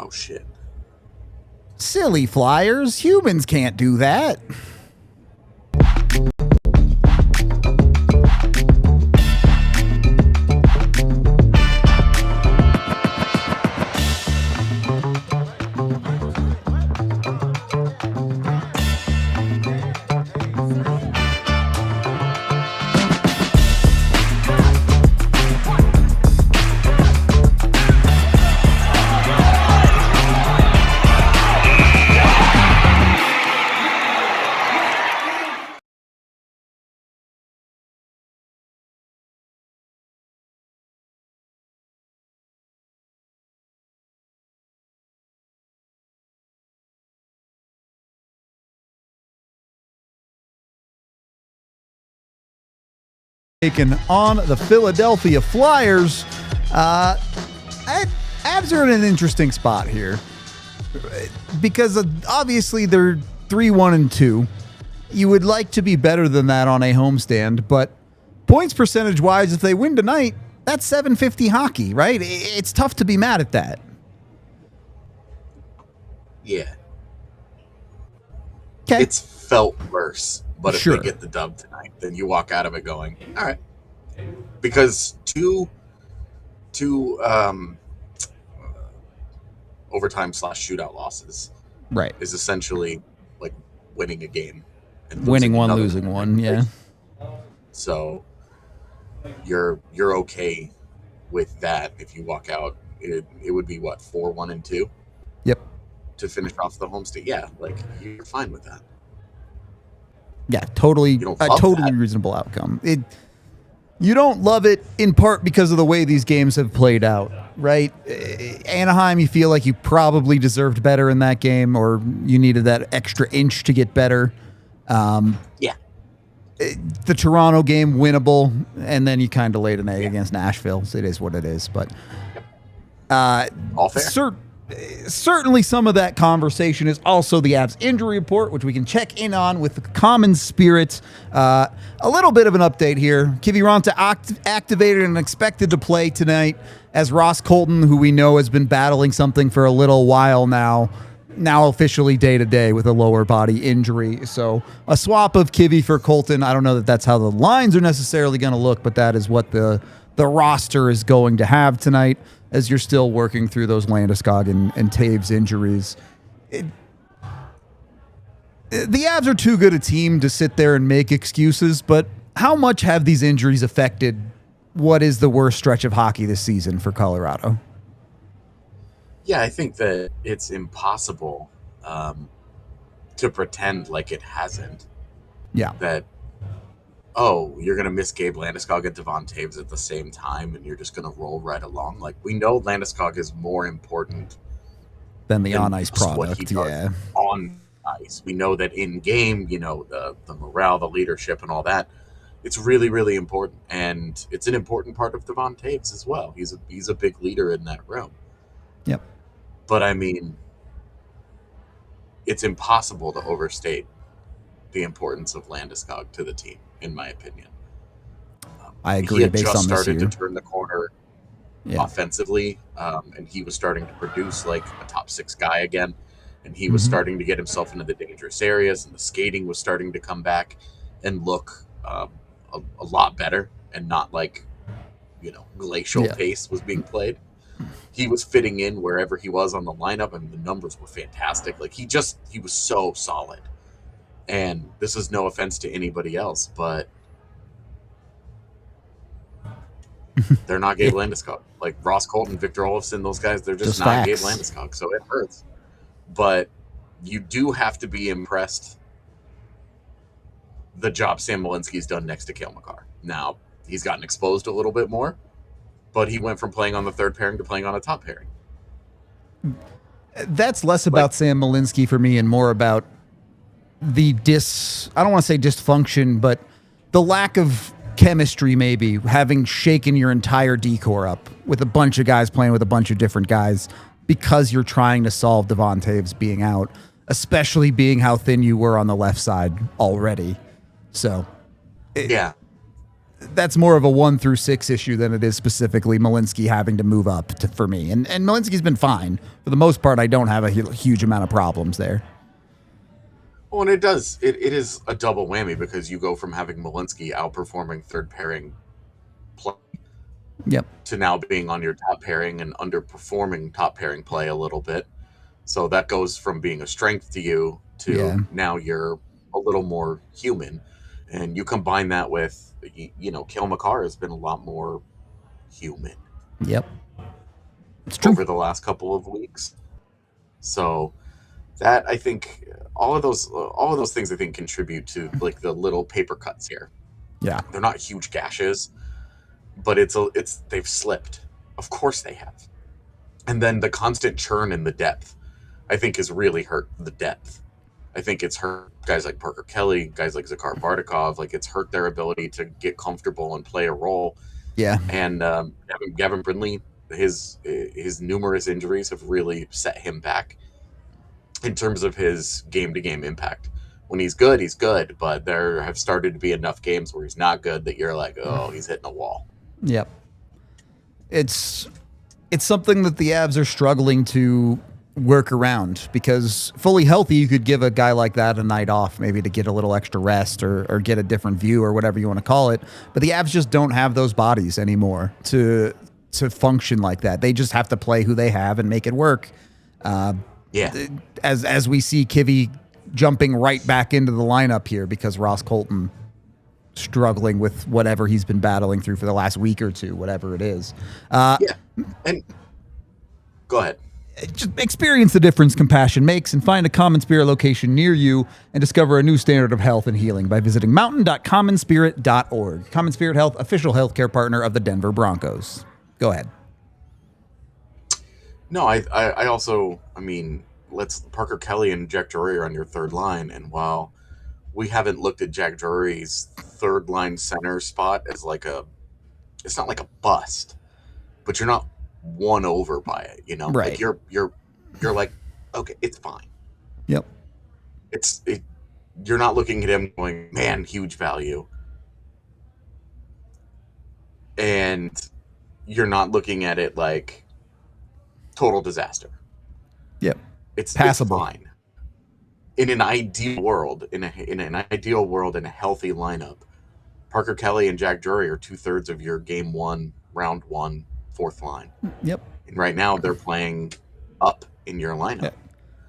Oh, shit. Silly Flyers. Humans can't do that. Taken on the Philadelphia Flyers. Avs are in an interesting spot here because obviously they're 3-1-2. You would like to be better than that on a homestand, but points percentage wise, if they win tonight, that's 750 hockey, right? It's tough to be mad at that. Yeah. Okay. It's felt worse. But if Sure. they get the dub tonight, then you walk out of it going, all right. Because two overtime / shootout losses, Right, is essentially like winning a game and winning one, another losing one. Yeah. So you're okay with that. If you walk out, it would be what, 4-1-2? Yep. To finish off the homestand. Yeah, like you're fine with that. Yeah, totally, a totally reasonable outcome. You don't love it in part because of the way these games have played out, right? Anaheim, you feel like you probably deserved better in that game, or you needed that extra inch to get better. Yeah. The Toronto game, winnable, and then you kind of laid an egg against Nashville. So it is what it is, but all fair. Certainly some of that conversation is also the Avs injury report, which we can check in on with the common spirit. A little bit of an update here. Kiviranta activated and expected to play tonight as Ross Colton, who we know has been battling something for a little while now officially day-to-day with a lower body injury. So a swap of Kivy for Colton. I don't know that that's how the lines are necessarily going to look, but that is what the roster is going to have tonight, as you're still working through those Landeskog and Taves injuries. The Avs are too good a team to sit there and make excuses, but how much have these injuries affected what is the worst stretch of hockey this season for Colorado? Yeah, I think that it's impossible to pretend like it hasn't. Yeah. That, oh, you're going to miss Gabe Landeskog and Devon Taves at the same time, and you're just going to roll right along. Like, we know Landeskog is more important than the on-ice product. Yeah. On ice. We know that in game, the morale, the leadership, and all that, it's really, really important. And it's an important part of Devon Taves as well. He's a big leader in that room. Yep. But, I mean, it's impossible to overstate the importance of Landeskog to the team, in my opinion. I agree. He had based just on started this year. to turn the corner offensively, and he was starting to produce like a top 6 guy again, and he was starting to get himself into the dangerous areas, and the skating was starting to come back and look a lot better, and not like glacial pace was being played. He was fitting in wherever he was on the lineup, and the numbers were fantastic. Like he was so solid. And this is no offense to anybody else, but they're not Gabe Landeskog. Like Ross Colton, Victor Olofsson, those guys, they're just not facts. Gabe Landeskog, so it hurts. But you do have to be impressed the job Sam Malinsky's done next to Cale Makar. Now, he's gotten exposed a little bit more, but he went from playing on the third pairing to playing on a top pairing. That's less about Sam Malinsky for me and more about the I don't want to say dysfunction, but the lack of chemistry, maybe having shaken your entire decor up with a bunch of guys playing with a bunch of different guys because you're trying to solve Devon Taves being out, especially being how thin you were on the left side already. So yeah, that's more of a 1 through 6 issue than it is specifically Malinsky having to move up for me. And Malinsky's been fine. For the most part, I don't have a huge amount of problems there. Well, and it does. It is a double whammy because you go from having Malinsky outperforming third pairing play to now being on your top pairing and underperforming top pairing play a little bit. So that goes from being a strength to you to now you're a little more human. And you combine that with, Cale Makar has been a lot more human. Yep. It's true. Over the last couple of weeks. So that, I think, all of those things I think contribute to like the little paper cuts here. Yeah. They're not huge gashes, but they've slipped. Of course they have. And then the constant churn in the depth, I think, has really hurt the depth. I think it's hurt guys like Parker Kelly, guys like Zakar Bardakov. Like, it's hurt their ability to get comfortable and play a role. Yeah. And Gavin Brindley, his numerous injuries have really set him back in terms of his game-to-game impact. When he's good, but there have started to be enough games where he's not good that you're like, oh, he's hitting a wall. Yep. It's something that the Avs are struggling to work around, because fully healthy, you could give a guy like that a night off, maybe to get a little extra rest or get a different view or whatever you want to call it. But the Avs just don't have those bodies anymore to function like that. They just have to play who they have and make it work. As we see Kivy jumping right back into the lineup here because Ross Colton struggling with whatever he's been battling through for the last week or two, whatever it is. And go ahead. Just experience the difference compassion makes and find a Common Spirit location near you and discover a new standard of health and healing by visiting mountain.commonspirit.org. Common Spirit Health, official healthcare partner of the Denver Broncos. Go ahead. No, I also, let's Parker Kelly and Jack Drury are on your third line, and while we haven't looked at Jack Drury's third line center spot as it's not like a bust, but you're not won over by it, Right. Like you're like, okay, it's fine. Yep. You're not looking at him going, man, huge value. And you're not looking at it like total disaster. Yep. It's passable. It's fine. In an ideal world, in a healthy lineup, Parker Kelly and Jack Drury are 2/3 of your game one, round one, fourth line. Yep. And right now they're playing up in your lineup.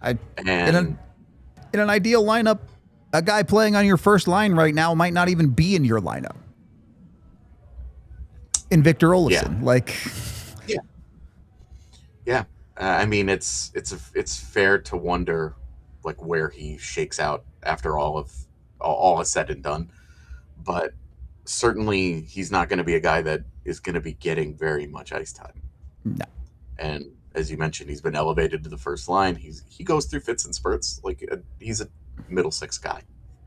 In an ideal lineup, a guy playing on your first line right now might not even be in your lineup. In Victor Olofsson, it's fair to wonder like where he shakes out after all is said and done, but certainly he's not going to be a guy that is going to be getting very much ice time. No. And as you mentioned, he's been elevated to the first line. He goes through fits and spurts. He's a middle six guy.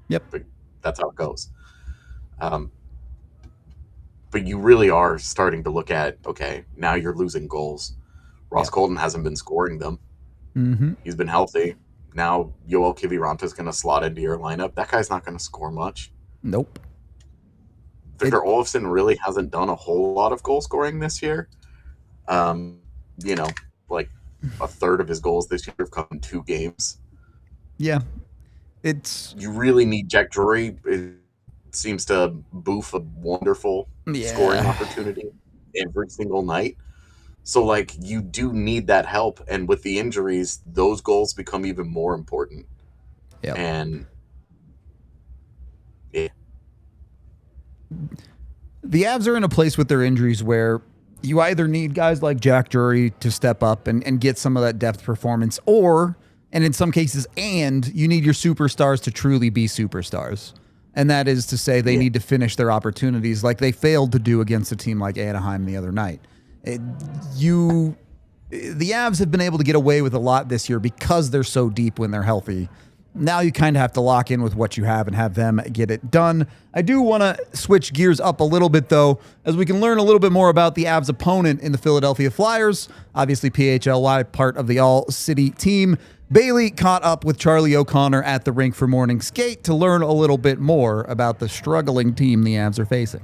Yep. But that's how it goes. But you really are starting to look at, okay, now you're losing goals. Ross Colton hasn't been scoring them. Mm-hmm. He's been healthy. Now Yoel Kiviranta is going to slot into your lineup. That guy's not going to score much. Nope. Victor Olofsson really hasn't done a whole lot of goal scoring this year. Like a third of his goals this year have come in 2 games. Yeah. You really need Jack Drury. It seems to boof a wonderful scoring opportunity every single night. So, you do need that help. And with the injuries, those goals become even more important. Yeah. And, the Avs are in a place with their injuries where you either need guys like Jack Drury to step up and get some of that depth performance, and in some cases, you need your superstars to truly be superstars. And that is to say they need to finish their opportunities like they failed to do against a team like Anaheim the other night. The Avs have been able to get away with a lot this year because they're so deep when they're healthy. Now you kind of have to lock in with what you have and have them get it done. I do want to switch gears up a little bit, though, as we can learn a little bit more about the Avs' opponent in the Philadelphia Flyers. Obviously, PHLY, part of the All-City team. Bailey caught up with Charlie O'Connor at the rink for morning skate to learn a little bit more about the struggling team the Avs are facing.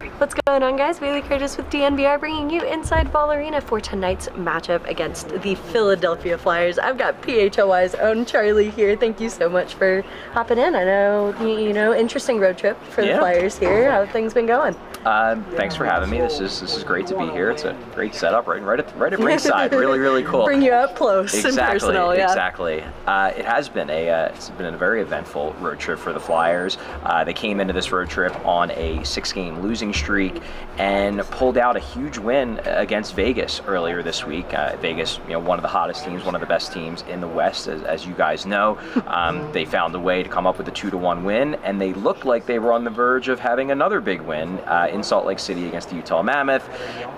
What's going on, guys? Bailey Curtis with DNVR bringing you inside Ball Arena for tonight's matchup against the Philadelphia Flyers. I've got PHLY's own Charlie here. Thank you so much for hopping in. I know, interesting road trip for the Flyers here. How have things been going? Thanks for having me. This is great to be here. It's a great setup right at ringside. Really cool. Bring you up close and personal. Yeah. Exactly. It has been a very eventful road trip for the Flyers. They came into this road trip on a 6-game losing streak and pulled out a huge win against Vegas earlier this week. Vegas, one of the hottest teams, one of the best teams in the West, as you guys know. They found a way to come up with a 2-1 win, and they looked like they were on the verge of having another big win in Salt Lake City against the Utah Mammoth,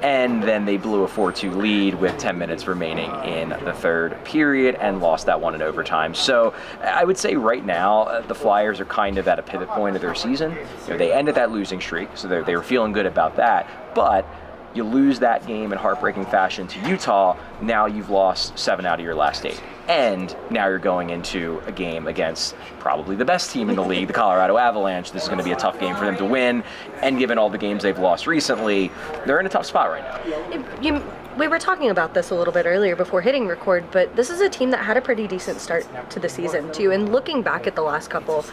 and then they blew a 4-2 lead with 10 minutes remaining in the third period and lost that one in overtime. So I would say right now the Flyers are kind of at a pivot point of their season. They ended that losing streak, so they were feeling good about that, but you lose that game in heartbreaking fashion to Utah. Now you've lost 7 out of your last 8. And now you're going into a game against probably the best team in the league, the Colorado Avalanche. This is going to be a tough game for them to win. And given all the games they've lost recently, they're in a tough spot right now. We were talking about this a little bit earlier before hitting record, but this is a team that had a pretty decent start to the season, too. And looking back at the last couple,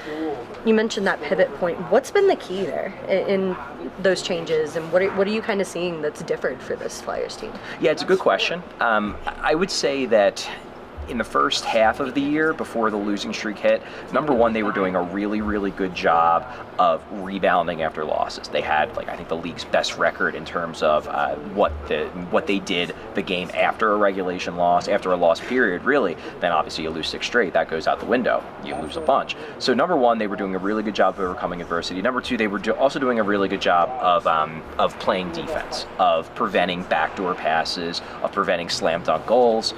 you mentioned that pivot point. What's been the key there in those changes, and what are you kind of seeing that's different for this Flyers team? Yeah, it's a good question. I would say that in the first half of the year, before the losing streak hit, number one, they were doing a really good job of rebounding after losses. They had, I think, the league's best record in terms of what they did the game after a regulation loss, after a loss period, really. Then obviously you lose 6 straight, that goes out the window. You lose a bunch. So number one, they were doing a really good job of overcoming adversity. Number two, they were also doing a really good job of playing defense, of preventing backdoor passes, of preventing slam dunk goals.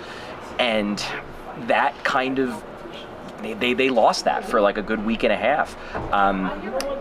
And that kind of, they lost that for a good week and a half.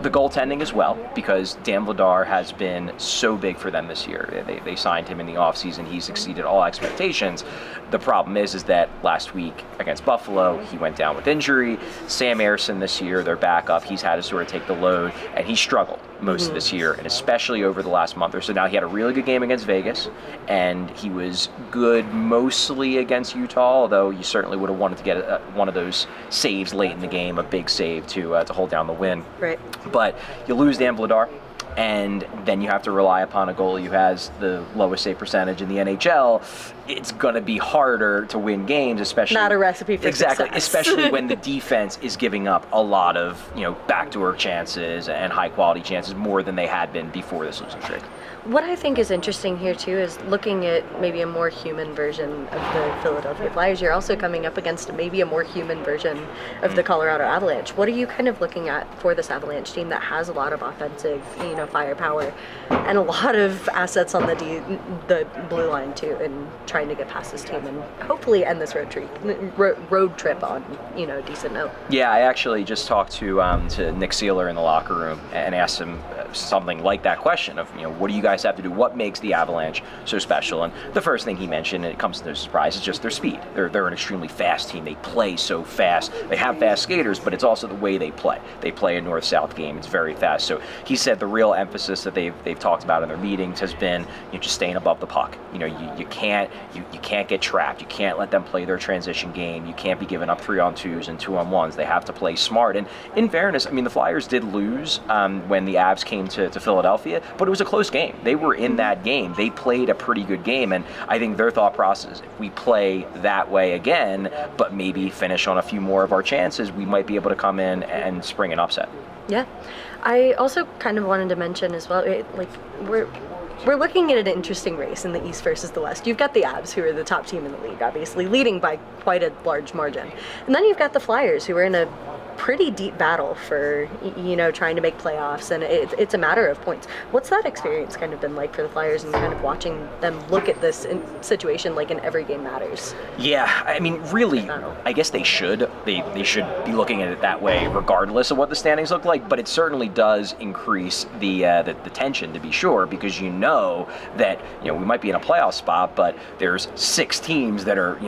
The goaltending as well, because Dan Vladar has been so big for them this year. They signed him in the offseason. He's exceeded all expectations. The problem is that last week against Buffalo, he went down with injury. Sam Ersson this year, their backup, he's had to sort of take the load, and he struggled most of this year, and especially over the last month or so. Now, he had a really good game against Vegas, and he was good mostly against Utah, although you certainly would have wanted to get one of those saves late in the game, a big save to hold down the win. Right. But you lose Dan Vladar, and then you have to rely upon a goalie who has the lowest save percentage in the NHL. It's going to be harder to win games, especially not a recipe for exactly, success. especially when the defense is giving up a lot of backdoor chances and high quality chances, more than they had been before this losing streak. What I think is interesting here, too, is looking at maybe a more human version of the Philadelphia Flyers. You're also coming up against maybe a more human version of the Colorado Avalanche. What are you kind of looking at for this Avalanche team that has a lot of offensive, firepower and a lot of assets on the blue line, too, and trying to get past this team and hopefully end this road trip on, a decent note? Yeah, I actually just talked to Nick Seeler in the locker room and asked him something like that question of, what do you guys have to do? What makes the Avalanche so special? And the first thing he mentioned, and it comes to no surprise, is just their speed. They're an extremely fast team. They play so fast. They have fast skaters, but it's also the way they play. They play a north-south game. It's very fast. So he said the real emphasis that they've talked about in their meetings has been just staying above the puck. You can't get trapped. You can't let them play their transition game. You can't be giving up 3-on-2s and 2-on-1s. They have to play smart. And in fairness, the Flyers did lose when the Avs came to Philadelphia, but it was a close game. They were in that game. They played a pretty good game, and I think their thought process is if we play that way again, but maybe finish on a few more of our chances, we might be able to come in and spring an upset. Yeah. I also kind of wanted to mention as well, we're looking at an interesting race in the East versus the West. You've got the Avs, who are the top team in the league, obviously, leading by quite a large margin. And then you've got the Flyers, who are in a pretty deep battle for, trying to make playoffs, and it's a matter of points. What's that experience kind of been like for the Flyers, and kind of watching them look at this situation like in every game matters? Yeah, really, I guess they should. They should be looking at it that way regardless of what the standings look like, but it certainly does increase the tension, to be sure, because that, we might be in a playoff spot, but there's 6 teams that are,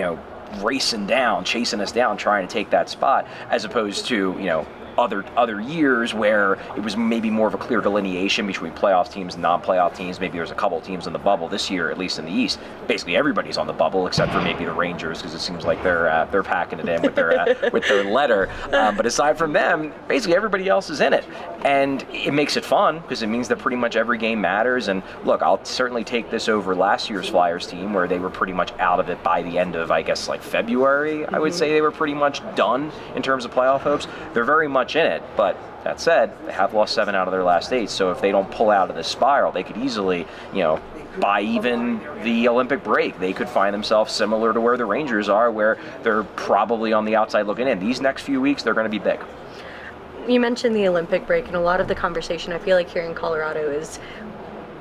racing down, chasing us down, trying to take that spot, as opposed to, other years where it was maybe more of a clear delineation between playoff teams and non-playoff teams. Maybe there's a couple of teams on the bubble. This year, at least in the East, basically everybody's on the bubble except for maybe the Rangers, because it seems like they're packing it in with their letter. But aside from them, basically everybody else is in it, and it makes it fun because it means that pretty much every game matters. And look, I'll certainly take this over last year's Flyers team, where they were pretty much out of it by the end of, I guess, like February. I would say they were pretty much done in terms of playoff hopes. They're very much in it, but that said, they have lost 7 out of their last 8. So if they don't pull out of this spiral, they could easily, by even the Olympic break, they could find themselves similar to where the Rangers are, where they're probably on the outside looking in. These next few weeks, they're going to be big. You mentioned the Olympic break, and a lot of the conversation I feel like here in Colorado is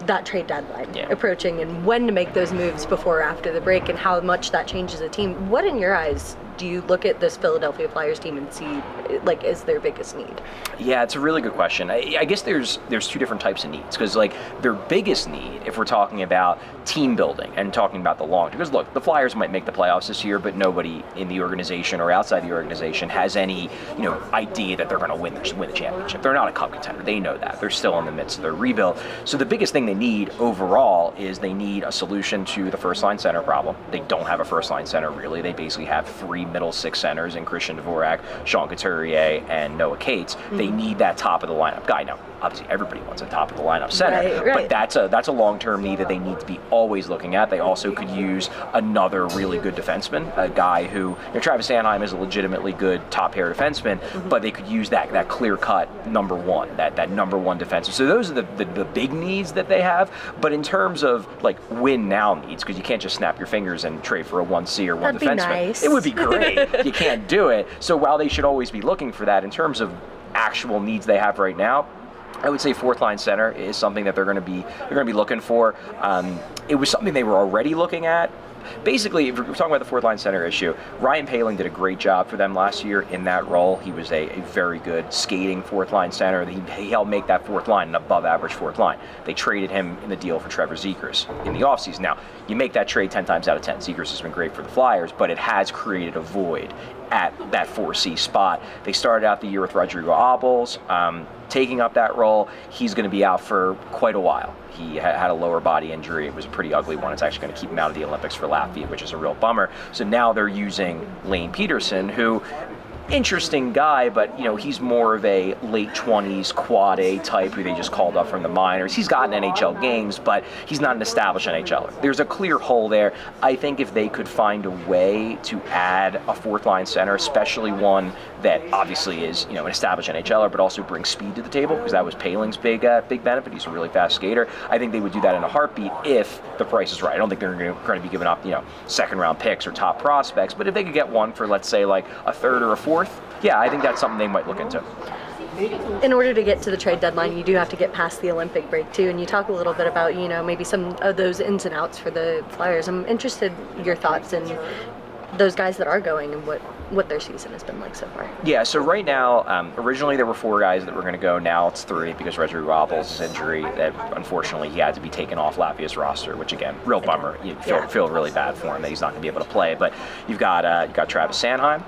that trade deadline approaching and when to make those moves before or after the break and how much that changes a team. What, in your eyes, do you look at this Philadelphia Flyers team and see, like, is their biggest need? Yeah, it's a really good question. I guess there's 2 different types of needs, because like their biggest need, if we're talking about team building and talking about the long term, because look, the Flyers might make the playoffs this year, but nobody in the organization or outside the organization has any idea that they're going to win the championship. They're not a cup contender. They know that. They're still in the midst of their rebuild. So the biggest thing they need overall is they need a solution to the first line center problem. They don't have a first line center really. They basically have 3 middle 6 centers in Christian Dvorak, Sean Couturier, and Noah Cates. They need that top of the lineup guy. Now, obviously, everybody wants a top of the lineup center, right. But that's a long-term need that they need to be always looking at. They also could use another really good defenseman, a guy who, Travis Sanheim is a legitimately good top-pair defenseman, but they could use that clear-cut number one, that number one defenseman. So those are the big needs that they have. But in terms of like win-now needs, because you can't just snap your fingers and trade for a 1C or one defenseman. Nice. It would be great. You can't do it. So while they should always be looking for that, in terms of actual needs they have right now, I would say fourth line center is something that they're going to be looking for. It was something they were already looking at. Basically, if we're talking about the fourth line center issue, Ryan Poehling did a great job for them last year in that role. He was a very good skating fourth line center. He helped make that fourth line an above average fourth line. They traded him in the deal for Trevor Zegras in the offseason. Now, you make that trade 10 times out of 10. Zegras has been great for the Flyers, but it has created a void at that 4C spot. They started out the year with Rodrigo Abels taking up that role. He's going to be out for quite a while. He had a lower body injury. It was a pretty ugly one. It's actually going to keep him out of the Olympics for Latvia, which is a real bummer. So now they're using Lane Peterson, who, interesting guy, but he's more of a late 20s quad A type who they just called up from the minors. He's gotten NHL games, but he's not an established NHLer. There's a clear hole there. I think if they could find a way to add a fourth line center, especially one that obviously is an established NHLer, but also brings speed to the table, because that was Poehling's big benefit. He's a really fast skater. I think they would do that in a heartbeat if the price is right. I don't think they're going to be giving up second round picks or top prospects, but if they could get one for, let's say, like a third or a fourth, yeah, I think that's something they might look into. In order to get to the trade deadline, you do have to get past the Olympic break too, and you talk a little bit about maybe some of those ins and outs for the Flyers. I'm interested in your thoughts in those guys that are going and what their season has been like so far. Yeah, so right now, originally there were 4 guys that were going to go. Now it's 3 because Rodrigo Abels' injury that unfortunately he had to be taken off Latvia's roster, which again, real bummer. You feel really bad for him that he's not going to be able to play. But you've got Travis Sanheim,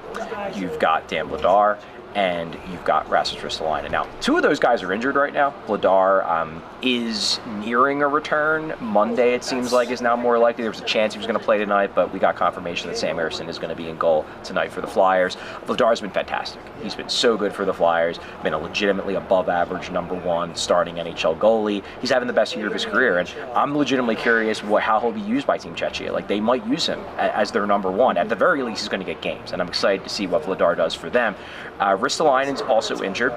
you've got Dan Vladar, and you've got Rasmus Ristolainen. Now, 2 of those guys are injured right now. Vladar is nearing a return. Monday, it seems like, is now more likely. There was a chance he was going to play tonight, but we got confirmation that Sam Ersson is going to be in goal tonight for the Flyers. Vladar's been fantastic. He's been so good for the Flyers, been a legitimately above average number 1 starting NHL goalie. He's having the best year of his career, and I'm legitimately curious how he'll be used by Team Czechia. Like, they might use him as their number 1. At the very least, he's going to get games, and I'm excited to see what Vladar does for them. Ristolainen's also injured.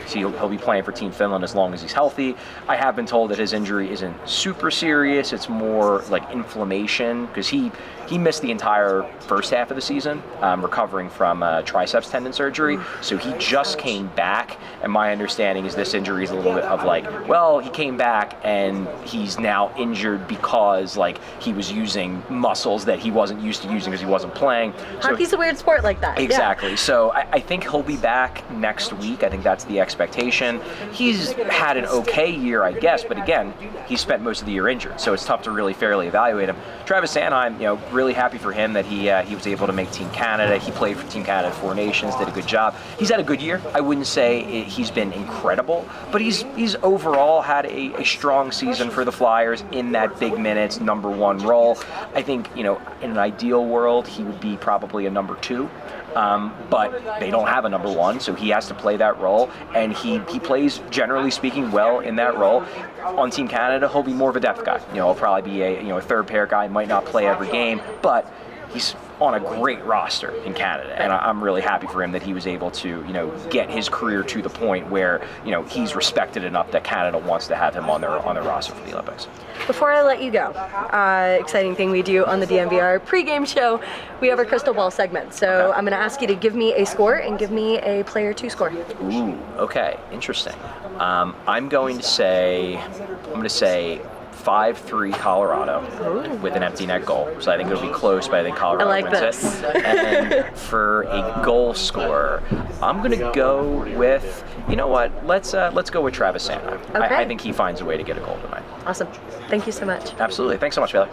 He'll be playing for Team Finland as long as he's healthy. I have been told that his injury isn't super serious. It's more like inflammation, because he missed the entire first half of the season recovering from triceps tendon surgery. So he just came back, and my understanding is this injury is a little bit of he came back and he's now injured because he was using muscles that he wasn't used to using because he wasn't playing. Hockey's a weird sport like that. Exactly. Yeah. So I think he'll be back next week. I think that's the expectation. He's had an okay year, I guess, but again, he spent most of the year injured, so it's tough to really fairly evaluate him. Travis Sanheim, really happy for him that he was able to make Team Canada. He played for Team Canada 4 Nations, did a good job. He's had a good year. I wouldn't say he's been incredible, but he's overall had a strong season for the Flyers in that big minutes number 1 role. I think, in an ideal world, he would be probably a number 2. But they don't have a number 1, so he has to play that role, and he plays, generally speaking, well in that role. On Team Canada, he'll be more of a depth guy. He'll probably be a third pair guy, might not play every game, but he's on a great roster in Canada, and I'm really happy for him that he was able to, get his career to the point where, he's respected enough that Canada wants to have him on their roster for the Olympics. Before I let you go, exciting thing we do on the DNVR pregame show, we have our crystal ball segment. So okay. I'm going to ask you to give me a score and give me a player to score. Ooh, okay, interesting. I'm going to say 5-3 Colorado. Ooh. With an empty net goal. So I think it'll be close, but I think Colorado wins it. And for a goal scorer, I'm going to go with, let's go with Travis Sanheim. Okay. I think he finds a way to get a goal tonight. Awesome. Thank you so much. Absolutely. Thanks so much, Bailey.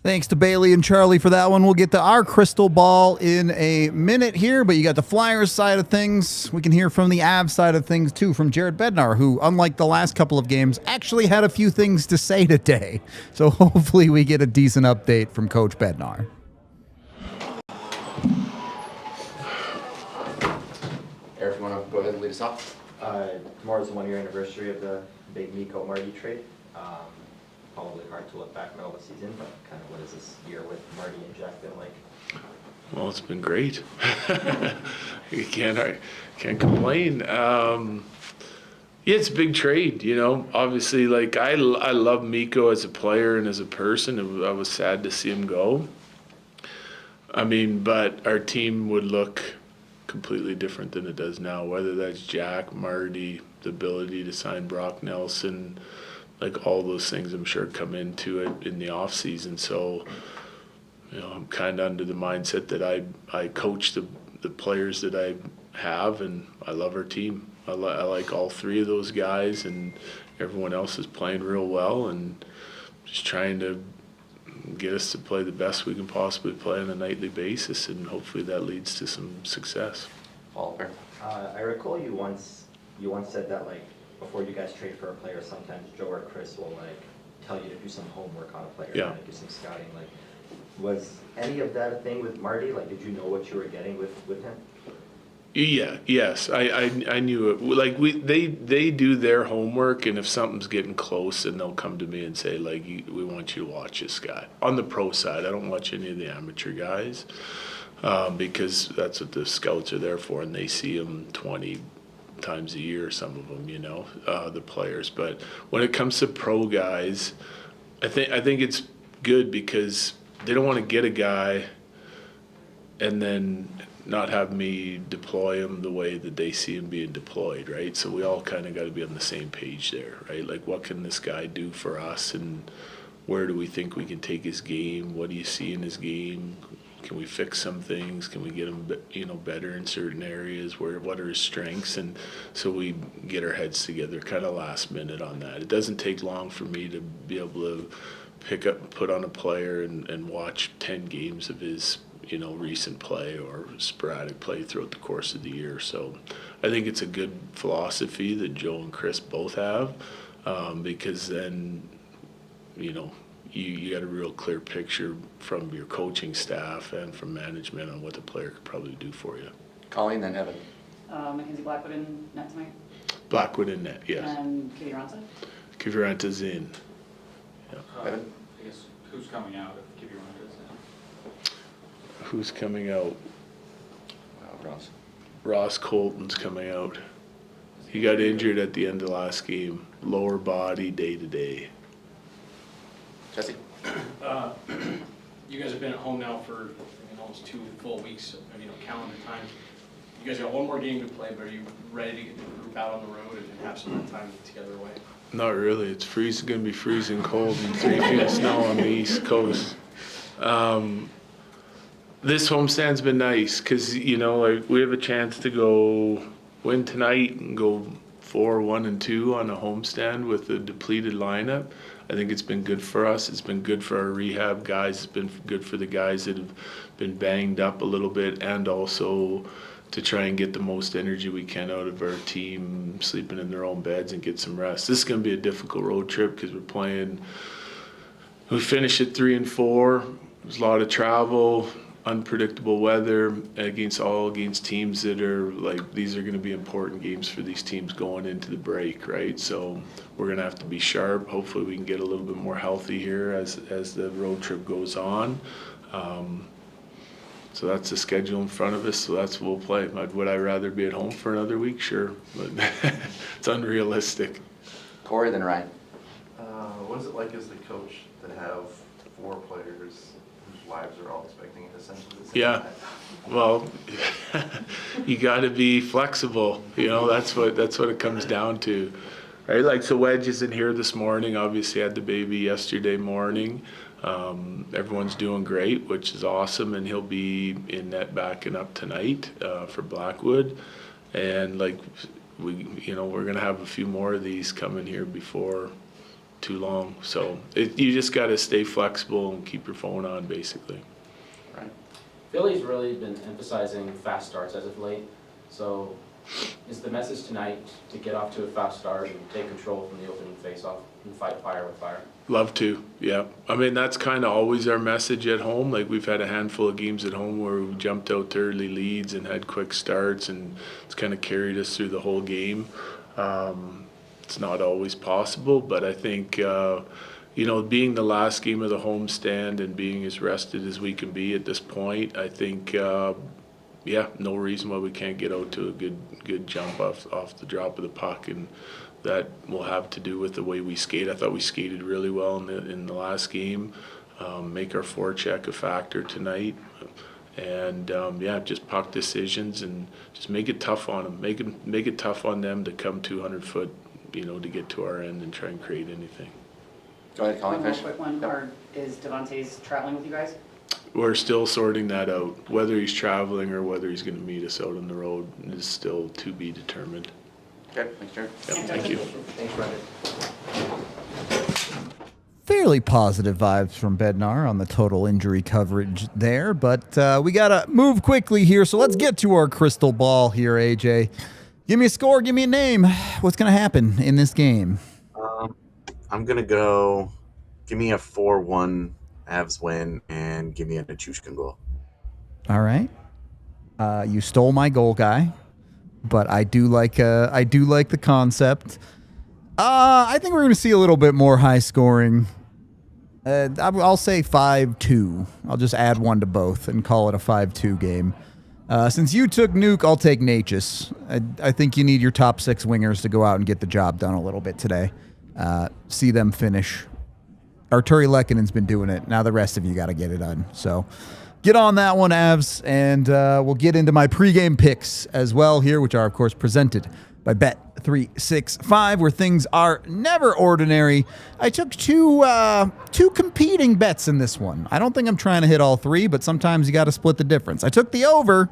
Thanks to Bailey and Charlie for that one. We'll get to our crystal ball in a minute here, but you got the Flyers side of things. We can hear from the Avs side of things, too, from Jared Bednar, who, unlike the last couple of games, actually had a few things to say today. So hopefully we get a decent update from Coach Bednar. Eric, you want to go ahead and lead us off? Tomorrow's the 1-year anniversary of the big Mikko Marty trade. Probably hard to look back middle of the season, but kind of what has this year with Marty and Jack been like? Well, it's been great. You can't complain. Yeah, it's a big trade, Obviously, I love Mikko as a player and as a person. I was sad to see him go. But our team would look completely different than it does now, whether that's Jack, Marty, the ability to sign Brock Nelson, all those things I'm sure come into it in the off season. So, I'm kind of under the mindset that I coach the players that I have, and I love our team. I like all 3 of those guys, and everyone else is playing real well, and just trying to get us to play the best we can possibly play on a nightly basis, and hopefully that leads to some success. Oliver. I recall you once said that before you guys trade for a player, sometimes Joe or Chris will tell you to do some homework on a player, yeah, do some scouting. Was any of that a thing with Marty? Did you know what you were getting with him? Yeah, yes, I knew it. They do their homework, and if something's getting close, then they'll come to me and say, we want you to watch this guy. On the pro side, I don't watch any of the amateur guys because that's what the scouts are there for, and they see them 20 times a year, some of them, the players. But when it comes to pro guys, I think it's good because they don't want to get a guy and then not have me deploy him the way that they see him being deployed, right? So we all kind of got to be on the same page there, right? What can this guy do for us, and where do we think we can take his game? What do you see in his game? Can we fix some things? Can we get him, better in certain areas? What are his strengths? And so we get our heads together kind of last minute on that. It doesn't take long for me to be able to pick up, put on a player and watch 10 games of his, recent play or sporadic play throughout the course of the year. So I think it's a good philosophy that Joe and Chris both have because then, you got a real clear picture from your coaching staff and from management on what the player could probably do for you. Colleen, then Evan. Mackenzie Blackwood in net tonight. Blackwood in net, yes. And Kiviranta? Kiviranta's in. Yeah. Evan? I guess who's coming out if Kiviranta's in? Who's coming out? Ross. Ross Colton's coming out. He got injured at the end of last game. Lower body, day to day. Jesse? You guys have been at home now for almost 2 full weeks of calendar time. You guys got one more game to play, but are you ready to get the group out on the road and have some time together away? Not really. It's going to be freezing cold and 3 feet of snow on the East Coast. This homestand's been nice because, like we have a chance to go win tonight and go 4-1-2 on a homestand with a depleted lineup. I think it's been good for us. It's been good for our rehab guys. It's been good for the guys that have been banged up a little bit, and also to try and get the most energy we can out of our team, sleeping in their own beds and get some rest. This is going to be a difficult road trip because we finished at 3-4. There's a lot of travel, unpredictable weather against teams that are like, these are going to be important games for these teams going into the break, right? So we're going to have to be sharp. Hopefully we can get a little bit more healthy here as the road trip goes on. So that's the schedule in front of us, so that's what we'll play. Would I rather be at home for another week? Sure, but it's unrealistic. Corey, then Ryan. What is it like as the coach to have 4 players whose lives are all expecting it essentially the same Yeah. time? Well, you got to be flexible. That's what it comes down to, right? Like, so Wedge isn't here this morning. Obviously, had the baby yesterday morning. Everyone's doing great, which is awesome, and he'll be in net backing up tonight for Blackwood. And like we're gonna have a few more of these coming here before too long. So you just got to stay flexible and keep your phone on, basically. Right. Philly's really been emphasizing fast starts as of late. So is the message tonight to get off to a fast start and take control from the opening faceoff and fight fire with fire? Love to, yeah. I mean, that's kind of always our message at home. Like, we've had a handful of games at home where we jumped out to early leads and had quick starts, and it's kind of carried us through the whole game. It's not always possible, but I think, being the last game of the homestand and being as rested as we can be at this point, I think, no reason why we can't get out to a good jump off the drop of the puck, and that will have to do with the way we skate. I thought we skated really well in the last game. Make our forecheck a factor tonight, and just puck decisions and just make it tough on them. Make it tough on them to come 200 foot, to get to our end and try and create anything. Go ahead, Colin. One more Finish. quick one. Yep. Is Devontae's traveling with you guys? We're still sorting that out. Whether he's traveling or whether he's going to meet us out on the road is still to be determined. Okay, thanks, Jared. Yep, thank you. Thanks, Brendan. Fairly positive vibes from Bednar on the total injury coverage there, but we got to move quickly here, so let's get to our crystal ball here, AJ. Give me a score, give me a name. What's going to happen in this game? I'm going to go, give me a 4-1 Avs win, and give me a Nichushkin goal. All right. You stole my goal guy, but I do like the concept. I think we're going to see a little bit more high scoring. I'll say 5-2. I'll just add one to both and call it a 5-2 game. Since you took Nuke, I'll take Natchez. I think you need your top 6 wingers to go out and get the job done a little bit today. See them finish. Arturi Lekkonen's been doing it. Now the rest of you got to get it done. So get on that one, Avs, and we'll get into my pregame picks as well here, which are, of course, presented by Bet365, where things are never ordinary. I took two competing bets in this one. I don't think I'm trying to hit all 3, but sometimes you got to split the difference. I took the over.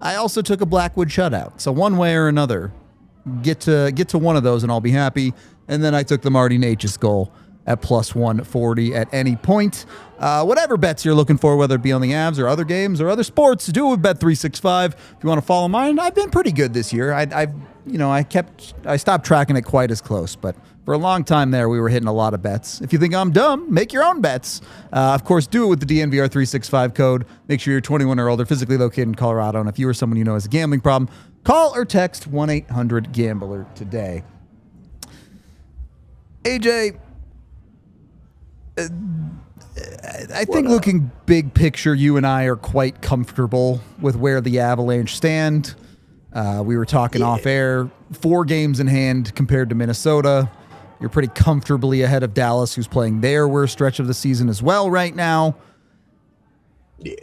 I also took a Blackwood shutout. So one way or another, get to one of those and I'll be happy. And then I took the Marty Natchez goal at plus 140 at any point. Whatever bets you're looking for, whether it be on the Avs or other games or other sports, do it with Bet365. If you want to follow mine, I've been pretty good this year. I stopped tracking it quite as close, but for a long time there, we were hitting a lot of bets. If you think I'm dumb, make your own bets. Of course, do it with the DNVR 365 code. Make sure you're 21 or older, physically located in Colorado, and if you or someone you know has a gambling problem, call or text 1-800-GAMBLER today. AJ, I think looking big picture, you and I are quite comfortable with where the Avalanche stand. We were talking off air, 4 games in hand compared to Minnesota. You're pretty comfortably ahead of Dallas, who's playing their worst stretch of the season as well right now. Yeah.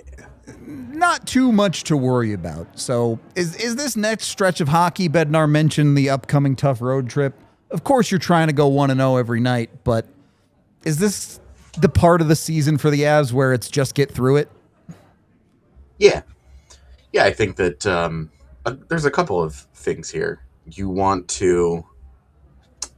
Not too much to worry about. So is this next stretch of hockey, Bednar mentioned the upcoming tough road trip. Of course, you're trying to go 1-0 every night, but is this the part of the season for the Avs where it's just get through it? Yeah. Yeah, I think that there's a couple of things here. You want to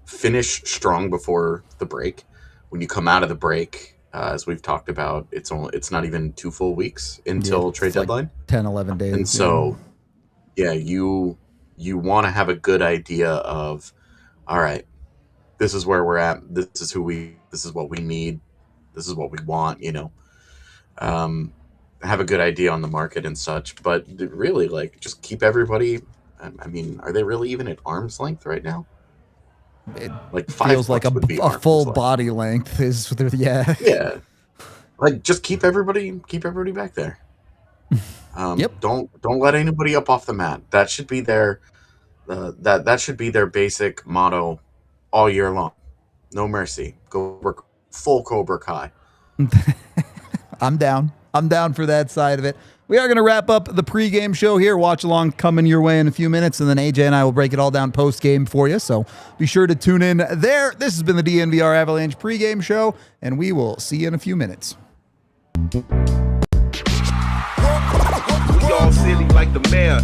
finish strong before the break. When you come out of the break, as we've talked about, it's not even 2 full weeks until trade deadline. 10, 11 days. And so, you want to have a good idea of, all right, this is where we're at. This is what we need. This is what we want, have a good idea on the market and such, but really, like, just keep everybody. I mean, are they really even at arm's length right now? It like feels like a full length. Body length is yeah. Yeah, like just keep everybody back there. Yep. Don't let anybody up off the mat. That should be their that should be their basic motto all year long. No mercy. Go work full Cobra Kai. I'm down for that side of it. We are going to wrap up the pregame show here. Watch along coming your way in a few minutes, and then AJ and I will break it all down post-game for you, so be sure to tune in there. This has been the DNVR Avalanche pregame show, and we will see you in a few minutes. We all silly like the mayor.